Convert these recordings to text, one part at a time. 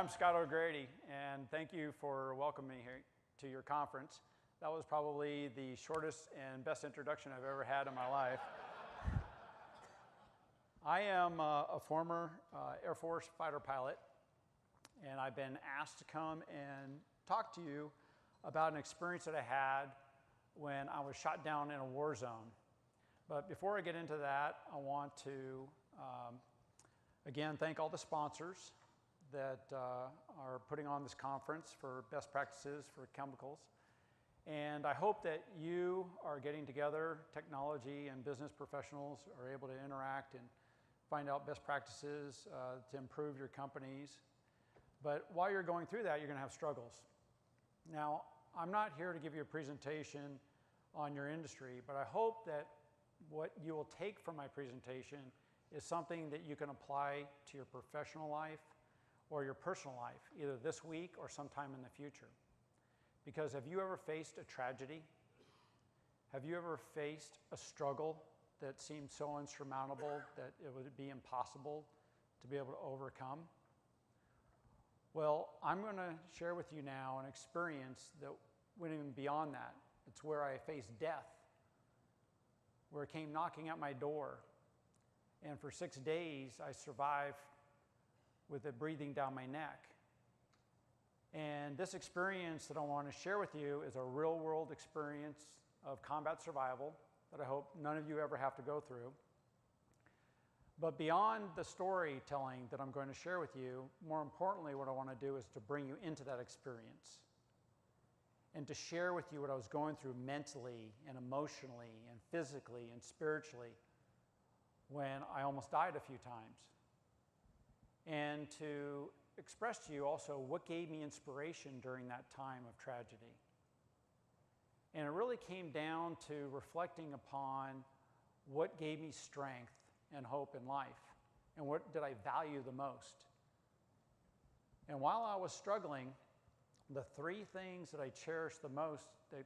I'm Scott O'Grady, and thank you for welcoming me here to your conference. That was probably the shortest and best introduction I've ever had in my life. I am a former Air Force fighter pilot, and I've been asked to come and talk to you about an experience that I had when I was shot down in a war zone. But before I get into that, I want to again thank all the sponsors that are putting on this conference for best practices for chemicals. And I hope that you are getting together, technology and business professionals are able to interact and find out best practices to improve your companies. But while you're going through that, you're going to have struggles. Now, I'm not here to give you a presentation on your industry, but I hope that what you will take from my presentation is something that you can apply to your professional life or your personal life, either this week or sometime in the future. Because have you ever faced a tragedy? Have you ever faced a struggle that seemed so insurmountable that it would be impossible to be able to overcome? Well, I'm going to share with you now an experience that went even beyond that. It's where I faced death, where it came knocking at my door. And for 6 days, I survived with it breathing down my neck. And this experience that I want to share with you is a real-world experience of combat survival that I hope none of you ever have to go through. But beyond the storytelling that I'm going to share with you, more importantly, what I want to do is to bring you into that experience and to share with you what I was going through mentally and emotionally and physically and spiritually when I almost died a few times. And to express to you also what gave me inspiration during that time of tragedy. And it really came down to reflecting upon what gave me strength and hope in life, and what did I value the most. And while I was struggling, the three things that I cherished the most that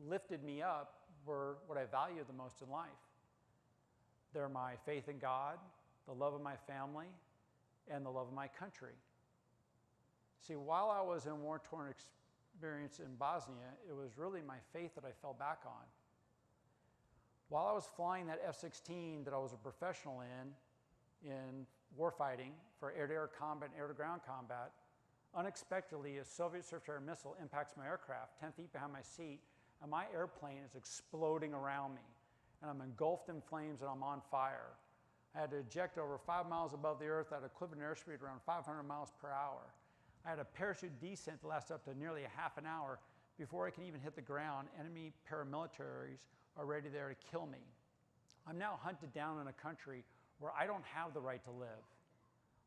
lifted me up were what I valued the most in life. They're my faith in God, the love of my family, and the love of my country. See, while I was in war-torn experience in Bosnia, it was really my faith that I fell back on. While I was flying that F-16 that I was a professional in warfighting for air-to-air combat and air-to-ground combat, unexpectedly a Soviet surface-to-air missile impacts my aircraft 10 feet behind my seat, and my airplane is exploding around me, and I'm engulfed in flames and I'm on fire. I had to eject over 5 miles above the earth at equivalent airspeed around 500 miles per hour. I had a parachute descent that lasted up to nearly a half an hour before I can even hit the ground. Enemy paramilitaries are ready there to kill me. I'm now hunted down in a country where I don't have the right to live.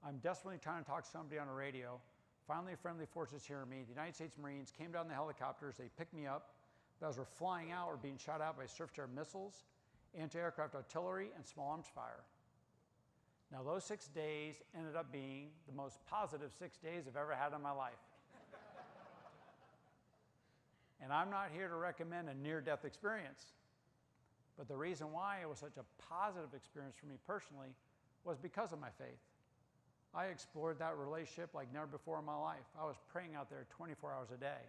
I'm desperately trying to talk to somebody on a radio. Finally, friendly forces hear me. The United States Marines came down the helicopters. They picked me up. But as we're flying out, we're being shot out by surface-to-air missiles, anti-aircraft artillery, and small arms fire. Now, those 6 days ended up being the most positive 6 days I've ever had in my life. And I'm not here to recommend a near-death experience. But the reason why it was such a positive experience for me personally was because of my faith. I explored that relationship like never before in my life. I was praying out there 24 hours a day.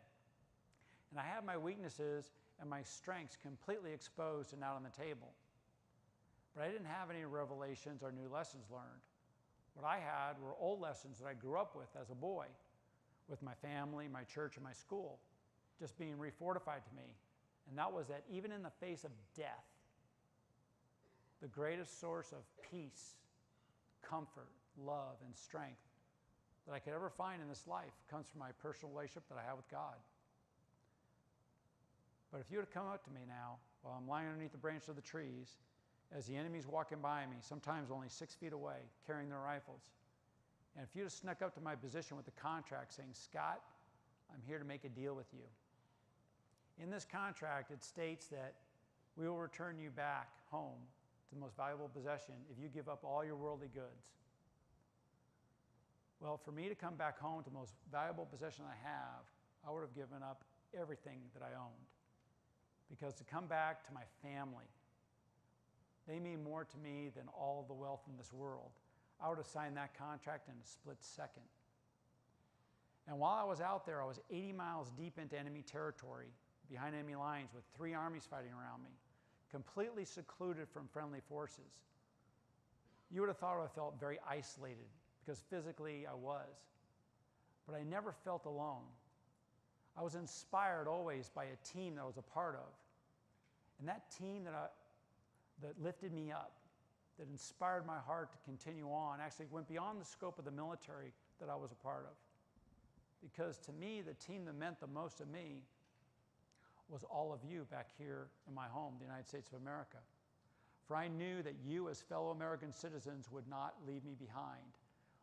And I had my weaknesses and my strengths completely exposed and out on the table. But I didn't have any revelations or new lessons learned. What I had were old lessons that I grew up with as a boy, with my family, my church, and my school, just being refortified to me. And that was that even in the face of death, the greatest source of peace, comfort, love, and strength that I could ever find in this life comes from my personal relationship that I have with God. But if you would have come up to me now while I'm lying underneath the branches of the trees, as the enemy's walking by me, sometimes only 6 feet away, carrying their rifles, and if you'd have snuck up to my position with the contract saying, "Scott, I'm here to make a deal with you. In this contract, it states that we will return you back home to the most valuable possession if you give up all your worldly goods." Well, for me to come back home to the most valuable possession I have, I would have given up everything that I owned. Because to come back to my family, they mean more to me than all the wealth in this world. I would have signed that contract in a split second. And while I was out there, I was 80 miles deep into enemy territory, behind enemy lines with 3 armies fighting around me, completely secluded from friendly forces. You would have thought I felt very isolated, because physically I was. But I never felt alone. I was inspired always by a team that I was a part of. And that team that lifted me up, that inspired my heart to continue on, actually went beyond the scope of the military that I was a part of. Because to me, the team that meant the most to me was all of you back here in my home, the United States of America. For I knew that you, as fellow American citizens, would not leave me behind.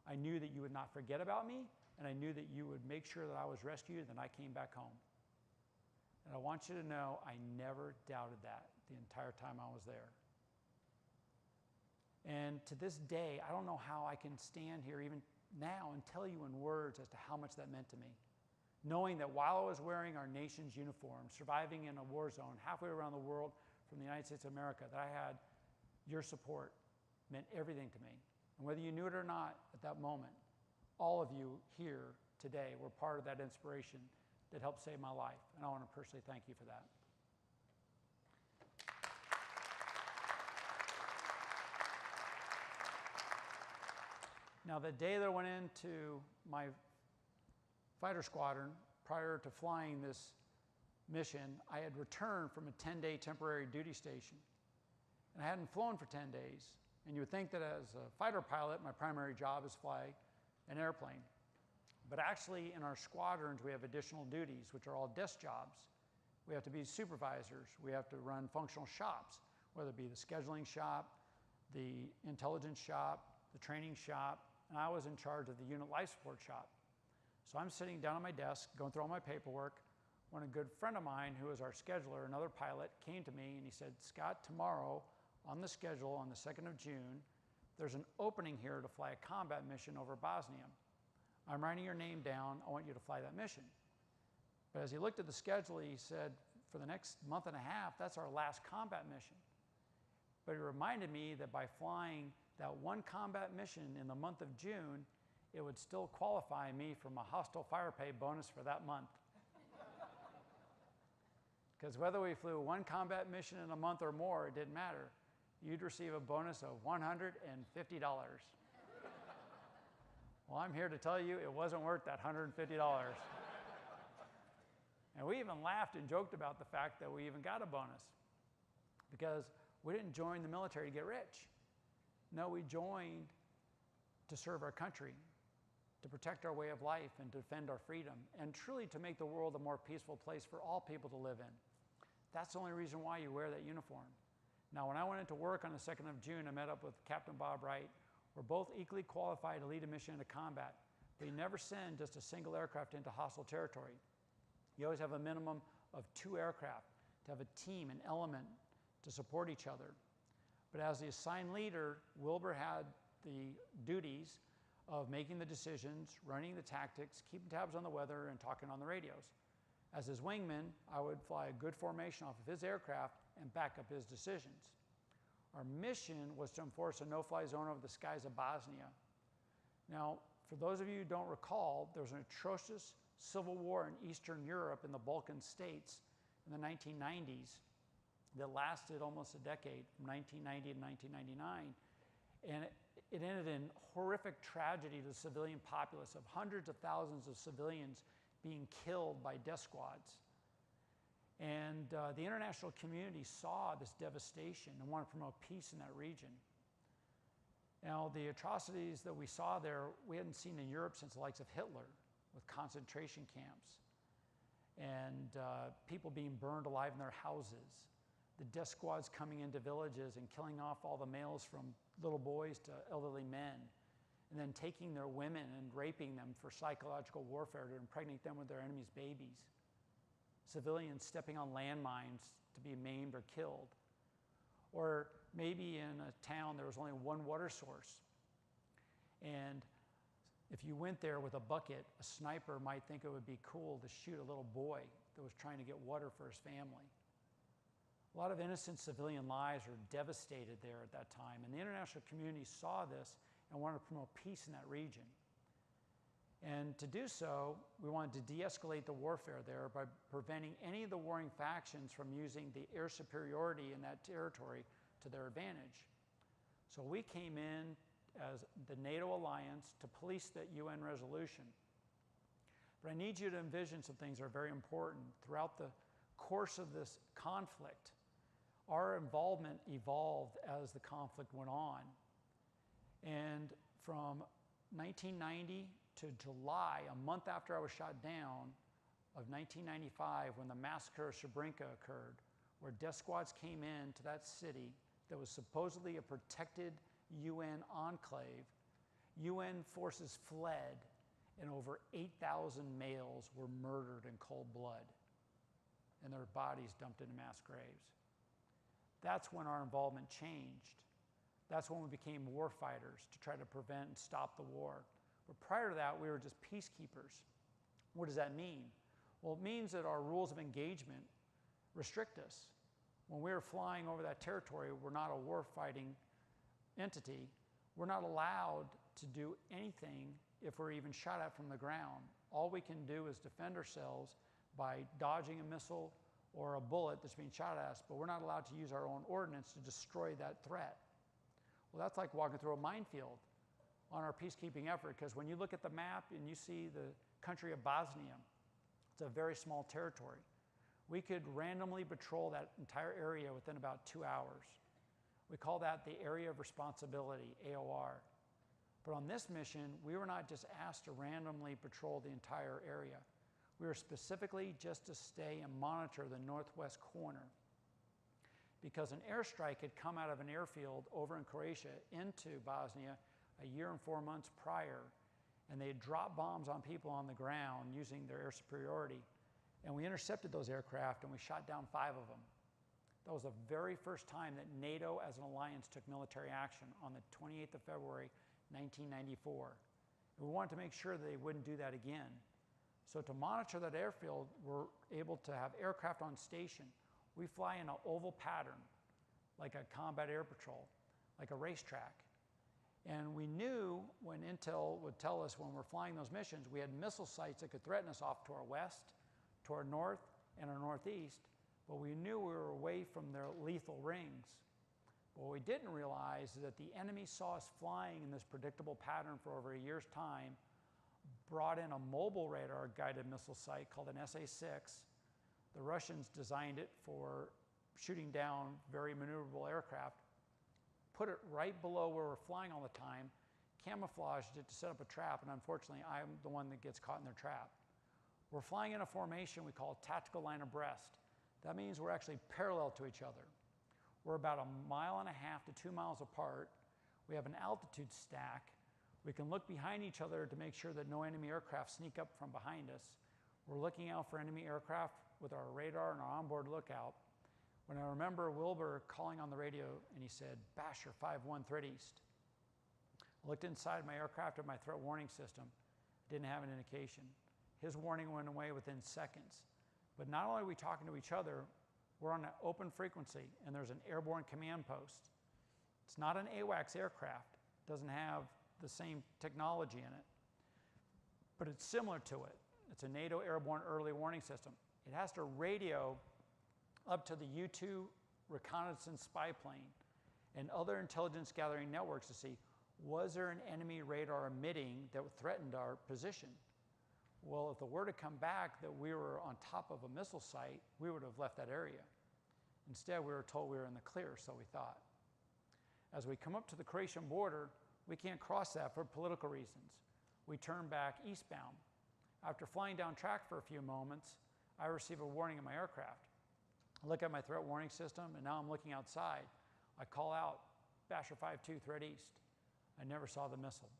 I knew that you would not forget about me, and I knew that you would make sure that I was rescued and I came back home. And I want you to know I never doubted that the entire time I was there. And to this day, I don't know how I can stand here even now and tell you in words as to how much that meant to me. Knowing that while I was wearing our nation's uniform, surviving in a war zone halfway around the world from the United States of America, that I had your support meant everything to me. And whether you knew it or not at that moment, all of you here today were part of that inspiration that helped save my life. And I want to personally thank you for that. Now, the day that I went into my fighter squadron, prior to flying this mission, I had returned from a 10-day temporary duty station. And I hadn't flown for 10 days. And you would think that as a fighter pilot, my primary job is fly an airplane. But actually, in our squadrons, we have additional duties, which are all desk jobs. We have to be supervisors. We have to run functional shops, whether it be the scheduling shop, the intelligence shop, the training shop, and I was in charge of the unit life support shop. So I'm sitting down at my desk, going through all my paperwork, when a good friend of mine, who was our scheduler, another pilot, came to me and he said, "Scott, tomorrow on the schedule on the 2nd of June, there's an opening here to fly a combat mission over Bosnia. I'm writing your name down. I want you to fly that mission." But as he looked at the schedule, he said, for the next month and a half, that's our last combat mission. But he reminded me that by flying that one combat mission in the month of June, it would still qualify me for my hostile fire pay bonus for that month. Because whether we flew one combat mission in a month or more, it didn't matter. You'd receive a bonus of $150. Well, I'm here to tell you it wasn't worth that $150. And we even laughed and joked about the fact that we even got a bonus, because we didn't join the military to get rich. No, we joined to serve our country, to protect our way of life and defend our freedom, and truly to make the world a more peaceful place for all people to live in. That's the only reason why you wear that uniform. Now, when I went into work on the 2nd of June, I met up with Captain Bob Wright. We're both equally qualified to lead a mission into combat, but you never send just a single aircraft into hostile territory. You always have a minimum of 2 aircraft to have a team, an element to support each other. But as the assigned leader, Wilbur had the duties of making the decisions, running the tactics, keeping tabs on the weather, and talking on the radios. As his wingman, I would fly a good formation off of his aircraft and back up his decisions. Our mission was to enforce a no-fly zone over the skies of Bosnia. Now, for those of you who don't recall, there was an atrocious civil war in Eastern Europe in the Balkan states in the 1990s that lasted almost a decade, from 1990 to 1999. And it ended in horrific tragedy to the civilian populace of hundreds of thousands of civilians being killed by death squads. And the international community saw this devastation and wanted to promote peace in that region. Now, the atrocities that we saw there, we hadn't seen in Europe since the likes of Hitler, with concentration camps and people being burned alive in their houses, the death squads coming into villages and killing off all the males from little boys to elderly men, and then taking their women and raping them for psychological warfare to impregnate them with their enemies' babies. Civilians stepping on landmines to be maimed or killed. Or maybe in a town there was only one water source, and if you went there with a bucket, a sniper might think it would be cool to shoot a little boy that was trying to get water for his family. A lot of innocent civilian lives were devastated there at that time, and the international community saw this and wanted to promote peace in that region. And to do so, we wanted to de-escalate the warfare there by preventing any of the warring factions from using the air superiority in that territory to their advantage. So we came in as the NATO alliance to police that UN resolution. But I need you to envision some things that are very important. Throughout the course of this conflict, our involvement evolved as the conflict went on. And from 1990 to July, a month after I was shot down, of 1995, when the massacre of Srebrenica occurred, where death squads came into that city that was supposedly a protected UN enclave, UN forces fled, and over 8,000 males were murdered in cold blood, and their bodies dumped into mass graves. That's when our involvement changed. That's when we became war fighters to try to prevent and stop the war. But prior to that, we were just peacekeepers. What does that mean? Well, it means that our rules of engagement restrict us. When we were flying over that territory, we're not a war-fighting entity. We're not allowed to do anything if we're even shot at from the ground. All we can do is defend ourselves by dodging a missile or a bullet that's being shot at us, but we're not allowed to use our own ordnance to destroy that threat. Well, that's like walking through a minefield on our peacekeeping effort, because when you look at the map and you see the country of Bosnia, it's a very small territory. We could randomly patrol that entire area within about 2 hours. We call that the Area of Responsibility, AOR. But on this mission, we were not just asked to randomly patrol the entire area. We were specifically just to stay and monitor the northwest corner, because an airstrike had come out of an airfield over in Croatia into Bosnia a year and 4 months prior, and they had dropped bombs on people on the ground using their air superiority. And we intercepted those aircraft and we shot down 5 of them. That was the very first time that NATO as an alliance took military action, on the 28th of February, 1994. And we wanted to make sure that they wouldn't do that again. So to monitor that airfield, we're able to have aircraft on station. We fly in an oval pattern, like a combat air patrol, like a racetrack. And we knew when intel would tell us when we're flying those missions, we had missile sites that could threaten us off to our west, to our north, and our northeast, but we knew we were away from their lethal rings. But what we didn't realize is that the enemy saw us flying in this predictable pattern for over a year's time, brought in a mobile radar guided missile site called an SA-6. The Russians designed it for shooting down very maneuverable aircraft, put it right below where we're flying all the time, camouflaged it to set up a trap, and unfortunately, I'm the one that gets caught in their trap. We're flying in a formation we call tactical line abreast. That means we're actually parallel to each other. We're about 1.5 miles to 2 miles apart. We have an altitude stack. We can look behind each other to make sure that no enemy aircraft sneak up from behind us. We're looking out for enemy aircraft with our radar and our onboard lookout. When I remember Wilbur calling on the radio and he said, "Basher 5-1 threat east." I looked inside my aircraft at my threat warning system. Didn't have an indication. His warning went away within seconds. But not only are we talking to each other, we're on an open frequency and there's an airborne command post. It's not an AWACS aircraft. It doesn't have the same technology in it, but it's similar to it. It's a NATO airborne early warning system. It has to radio up to the U-2 reconnaissance spy plane and other intelligence gathering networks to see, was there an enemy radar emitting that threatened our position? Well, if the word had come back that we were on top of a missile site, we would have left that area. Instead, we were told we were in the clear, so we thought. As we come up to the Croatian border, we can't cross that for political reasons. We turn back eastbound. After flying down track for a few moments, I receive a warning in my aircraft. I look at my threat warning system, and now I'm looking outside. I call out, "Basher 5-2, threat east." I never saw the missile.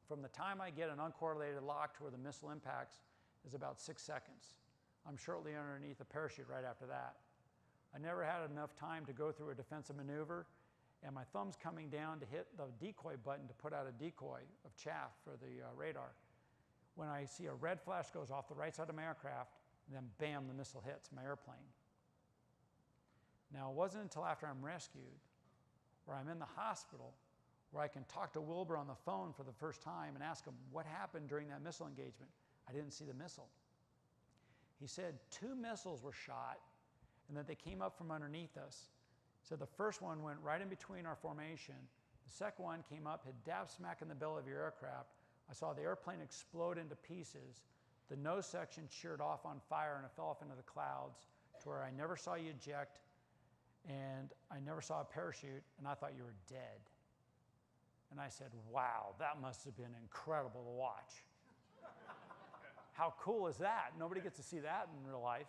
From the time I get an uncorrelated lock to where the missile impacts is about 6 seconds. I'm shortly underneath a parachute right after that. I never had enough time to go through a defensive maneuver, and my thumb's coming down to hit the decoy button to put out a decoy of chaff for the radar, when I see a red flash goes off the right side of my aircraft, and then bam, the missile hits my airplane. Now, it wasn't until after I'm rescued, or I'm in the hospital, where I can talk to Wilbur on the phone for the first time and ask him what happened during that missile engagement. I didn't see the missile. He said 2 missiles were shot and that they came up from underneath us. So the first one went right in between our formation. The second one came up, hit dab smack in the belly of your aircraft. I saw the airplane explode into pieces. The nose section sheared off on fire and it fell off into the clouds to where I never saw you eject and I never saw a parachute and I thought you were dead. And I said, wow, that must have been incredible to watch. How cool is that? Nobody gets to see that in real life.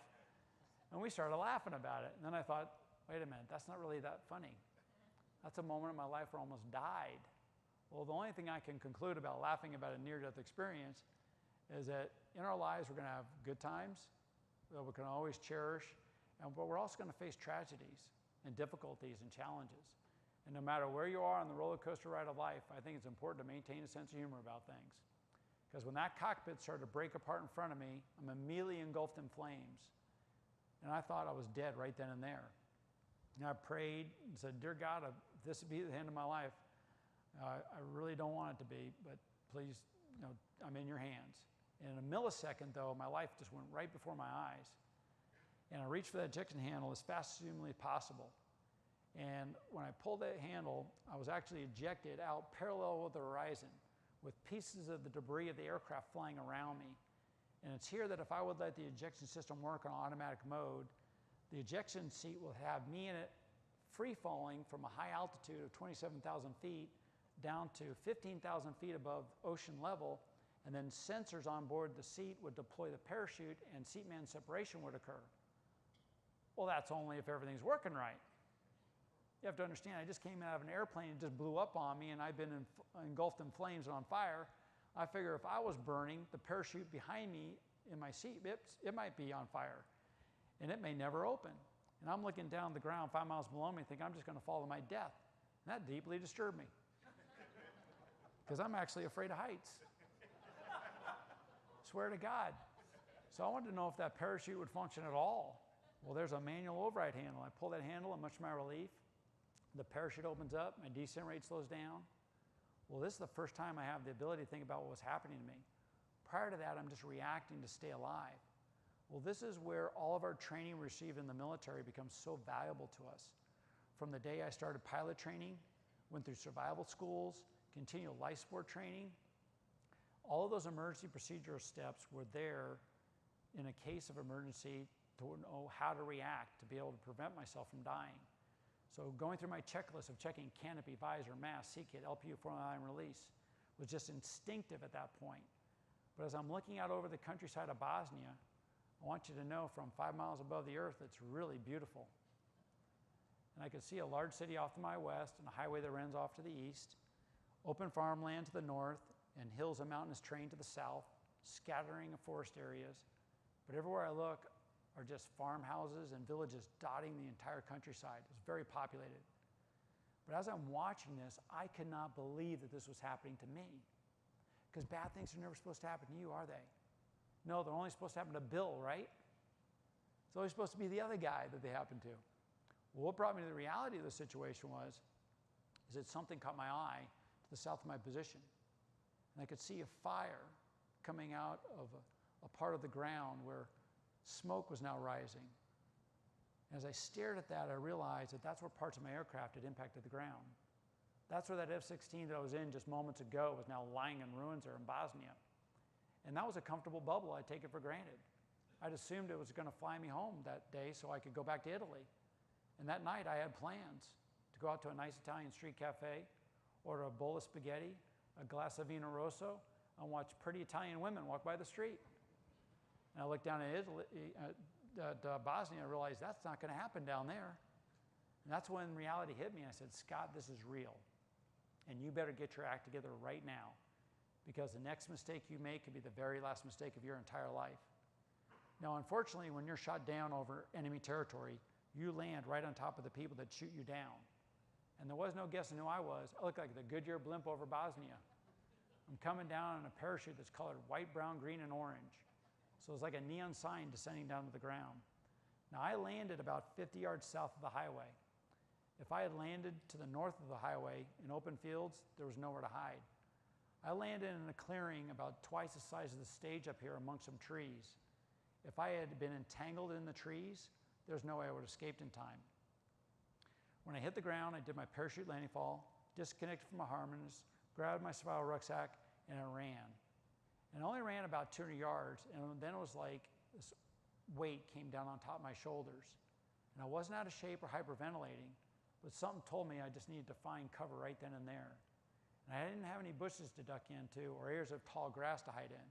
And we started laughing about it. And then I thought, wait a minute, that's not really that funny. That's a moment in my life where I almost died. Well, the only thing I can conclude about laughing about a near-death experience is that in our lives we're going to have good times that we can always cherish, but we're also going to face tragedies and difficulties and challenges. And no matter where you are on the roller coaster ride of life, I think it's important to maintain a sense of humor about things. Because when that cockpit started to break apart in front of me, I'm immediately engulfed in flames. And I thought I was dead right then and there. And I prayed and said, dear God, if this would be the end of my life, I really don't want it to be, but please, I'm in your hands. And in a millisecond, though, my life just went right before my eyes. And I reached for that ejection handle as fast as humanly possible. And when I pulled that handle, I was actually ejected out parallel with the horizon with pieces of the debris of the aircraft flying around me. And it's here that if I would let the ejection system work on automatic mode, the ejection seat will have me in it free falling from a high altitude of 27,000 feet down to 15,000 feet above ocean level, and then sensors on board the seat would deploy the parachute and seat man separation would occur. Well, that's only if everything's working right. You have to understand, I just came out of an airplane and just blew up on me and I've been engulfed in flames and on fire. I figure if I was burning, the parachute behind me in my seat, it might be on fire and it may never open. And I'm looking down the ground 5 miles below me thinking I'm just going to fall to my death. And that deeply disturbed me because I'm actually afraid of heights. Swear to God. So I wanted to know if that parachute would function at all. Well, there's a manual override handle. I pull that handle and much to my relief, the parachute opens up, my descent rate slows down. Well, this is the first time I have the ability to think about what was happening to me. Prior to that, I'm just reacting to stay alive. Well, this is where all of our training we received in the military becomes so valuable to us. From the day I started pilot training, went through survival schools, continual life support training, all of those emergency procedural steps were there in a case of emergency to know how to react, to be able to prevent myself from dying. So going through my checklist of checking canopy, visor, mask, C-kit, LPU 409 release was just instinctive at that point. But as I'm looking out over the countryside of Bosnia, I want you to know from 5 miles above the earth, it's really beautiful. And I could see a large city off to my west and a highway that runs off to the east, open farmland to the north, and hills and mountainous terrain to the south, scattering of forest areas. But everywhere I look are just farmhouses and villages dotting the entire countryside. It's very populated. But as I'm watching this, I could not believe that this was happening to me. Because bad things are never supposed to happen to you, are they? No, they're only supposed to happen to Bill, right? It's always supposed to be the other guy that they happen to. Well, what brought me to the reality of the situation is that something caught my eye to the south of my position. And I could see a fire coming out of a part of the ground where smoke was now rising. As I stared at that, I realized that that's where parts of my aircraft had impacted the ground. That's where that F-16 that I was in just moments ago was now lying in ruins there in Bosnia. And that was a comfortable bubble. I'd take it for granted. I'd assumed it was going to fly me home that day so I could go back to Italy. And that night I had plans to go out to a nice Italian street cafe, order a bowl of spaghetti, a glass of vino rosso, and watch pretty Italian women walk by the street. And I looked down at Italy, Bosnia, and realized that's not going to happen down there. And that's when reality hit me. I said, Scott, this is real. And you better get your act together right now, because the next mistake you make could be the very last mistake of your entire life. Now, unfortunately, when you're shot down over enemy territory, you land right on top of the people that shoot you down. And there was no guessing who I was. I looked like the Goodyear blimp over Bosnia. I'm coming down in a parachute that's colored white, brown, green, and orange. So it's like a neon sign descending down to the ground. Now, I landed about 50 yards south of the highway. If I had landed to the north of the highway in open fields, there was nowhere to hide. I landed in a clearing about twice the size of the stage up here amongst some trees. If I had been entangled in the trees, there's no way I would have escaped in time. When I hit the ground, I did my parachute landing fall, disconnected from my harness, grabbed my survival rucksack, and I ran. And I only ran about 200 yards, and then it was like this weight came down on top of my shoulders. And I wasn't out of shape or hyperventilating, but something told me I just needed to find cover right then and there. And I didn't have any bushes to duck into or areas of tall grass to hide in.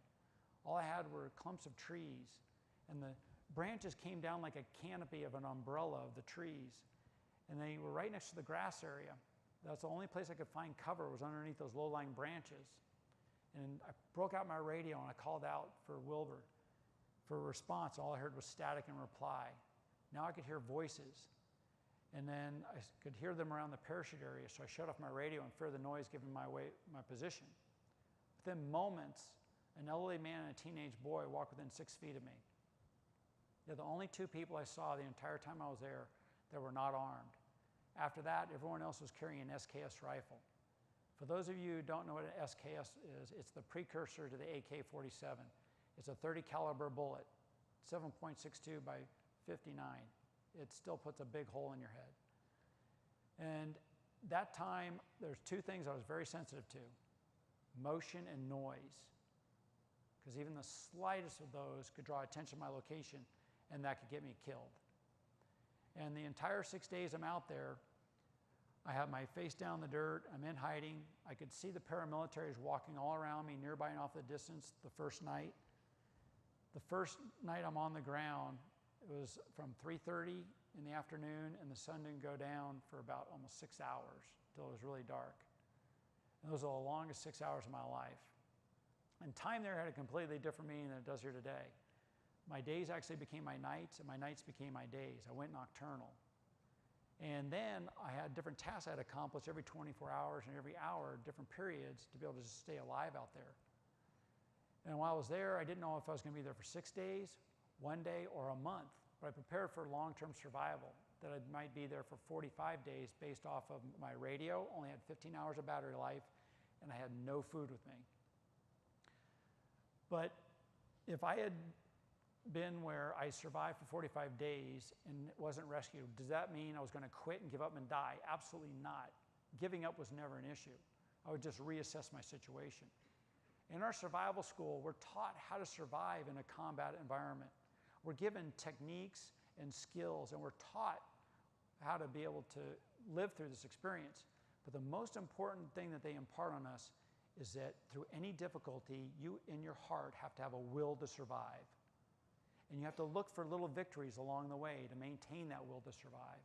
All I had were clumps of trees, and the branches came down like a canopy of an umbrella of the trees, and they were right next to the grass area. That's the only place I could find cover was underneath those low-lying branches. And I broke out my radio and I called out for Wilbur. For a response, all I heard was static and reply. Now I could hear voices. And then I could hear them around the parachute area, so I shut off my radio and feared the noise given my position. Within moments, an elderly man and a teenage boy walked within 6 feet of me. They're the only two people I saw the entire time I was there that were not armed. After that, everyone else was carrying an SKS rifle. For those of you who don't know what an SKS is, it's the precursor to the AK-47. It's a 30 caliber bullet, 7.62 by 59. It still puts a big hole in your head. And that time, there's two things I was very sensitive to: motion and noise. Because even the slightest of those could draw attention to my location, and that could get me killed. And the entire 6 days I'm out there, I have my face down in the dirt, I'm in hiding. I could see the paramilitaries walking all around me, nearby and off the distance the first night. The first night I'm on the ground, it was from 3:30 in the afternoon, and the sun didn't go down for about almost 6 hours until it was really dark. And those are the longest 6 hours of my life. And time there had a completely different meaning than it does here today. My days actually became my nights, and my nights became my days. I went nocturnal. And then I had different tasks I had to accomplish every 24 hours and every hour, different periods, to be able to just stay alive out there. And while I was there, I didn't know if I was going to be there for 6 days, 1 day, or a month. But I prepared for long-term survival, that I might be there for 45 days based off of my radio, only had 15 hours of battery life, and I had no food with me. But if I had been where I survived for 45 days and wasn't rescued, does that mean I was going to quit and give up and die? Absolutely not. Giving up was never an issue. I would just reassess my situation. In our survival school, we're taught how to survive in a combat environment. We're given techniques and skills, and we're taught how to be able to live through this experience. But the most important thing that they impart on us is that through any difficulty, you in your heart have to have a will to survive. And you have to look for little victories along the way to maintain that will to survive.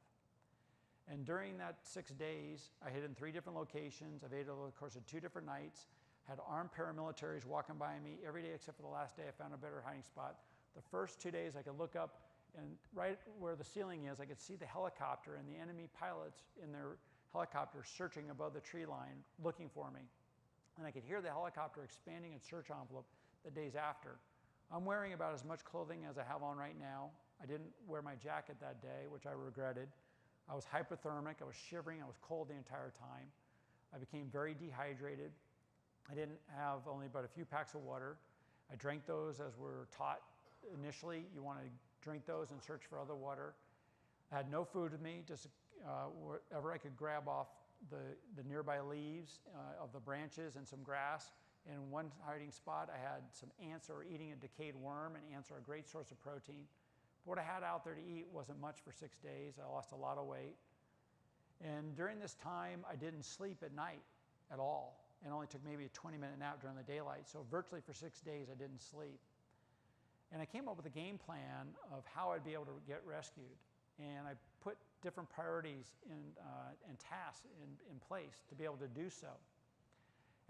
And during that 6 days, I hid in 3 different locations. I've hid over the course of 2 different nights, had armed paramilitaries walking by me every day except for the last day I found a better hiding spot. The first 2 days I could look up, and right where the ceiling is, I could see the helicopter and the enemy pilots in their helicopter searching above the tree line looking for me. And I could hear the helicopter expanding its search envelope the days after. I'm wearing about as much clothing as I have on right now. I didn't wear my jacket that day, which I regretted. I was hypothermic, I was shivering, I was cold the entire time. I became very dehydrated. I didn't have only but a few packs of water. I drank those as we're taught initially. You want to drink those and search for other water. I had no food with me, just whatever I could grab off the nearby leaves of the branches and some grass. In one hiding spot, I had some ants that were eating a decayed worm, and ants are a great source of protein. But what I had out there to eat wasn't much for 6 days. I lost a lot of weight. And during this time, I didn't sleep at night at all, and only took maybe a 20-minute nap during the daylight. So virtually for 6 days, I didn't sleep. And I came up with a game plan of how I'd be able to get rescued. And I put different priorities and tasks in place to be able to do so.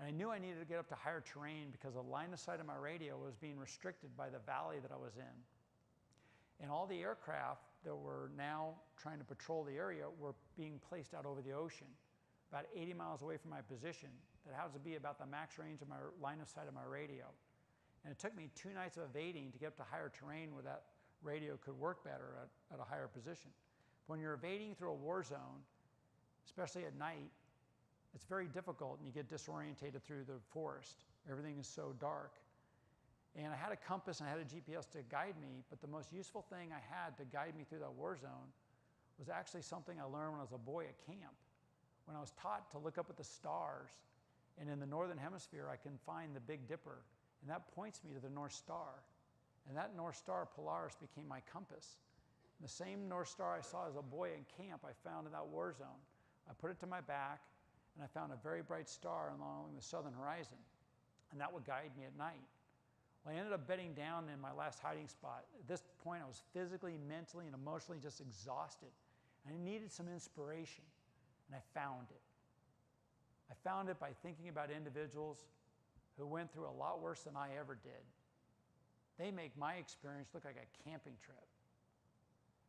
And I knew I needed to get up to higher terrain because the line of sight of my radio was being restricted by the valley that I was in. And all the aircraft that were now trying to patrol the area were being placed out over the ocean, about 80 miles away from my position. That happens to be about the max range of my line of sight of my radio. And it took me 2 nights of evading to get up to higher terrain where that radio could work better at a higher position. When you're evading through a war zone, especially at night, it's very difficult and you get disorientated through the forest. Everything is so dark. And I had a compass and I had a GPS to guide me, but the most useful thing I had to guide me through that war zone was actually something I learned when I was a boy at camp. When I was taught to look up at the stars, and in the northern hemisphere I can find the Big Dipper, and that points me to the North Star. And that North Star, Polaris, became my compass. And the same North Star I saw as a boy in camp I found in that war zone. I put it to my back, and I found a very bright star along the southern horizon, and that would guide me at night. Well, I ended up bedding down in my last hiding spot. At this point, I was physically, mentally, and emotionally just exhausted. I needed some inspiration, and I found it. I found it by thinking about individuals who went through a lot worse than I ever did. They make my experience look like a camping trip.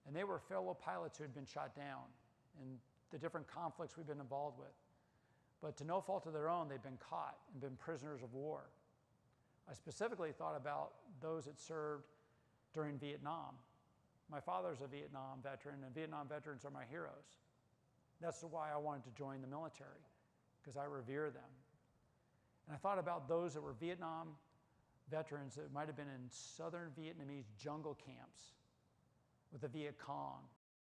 And they were fellow pilots who had been shot down in the different conflicts we've been involved with. But to no fault of their own, they've been caught and been prisoners of war. I specifically thought about those that served during Vietnam. My father's a Vietnam veteran, and Vietnam veterans are my heroes. That's why I wanted to join the military, because I revere them. And I thought about those that were Vietnam veterans that might have been in southern Vietnamese jungle camps with the Viet Cong,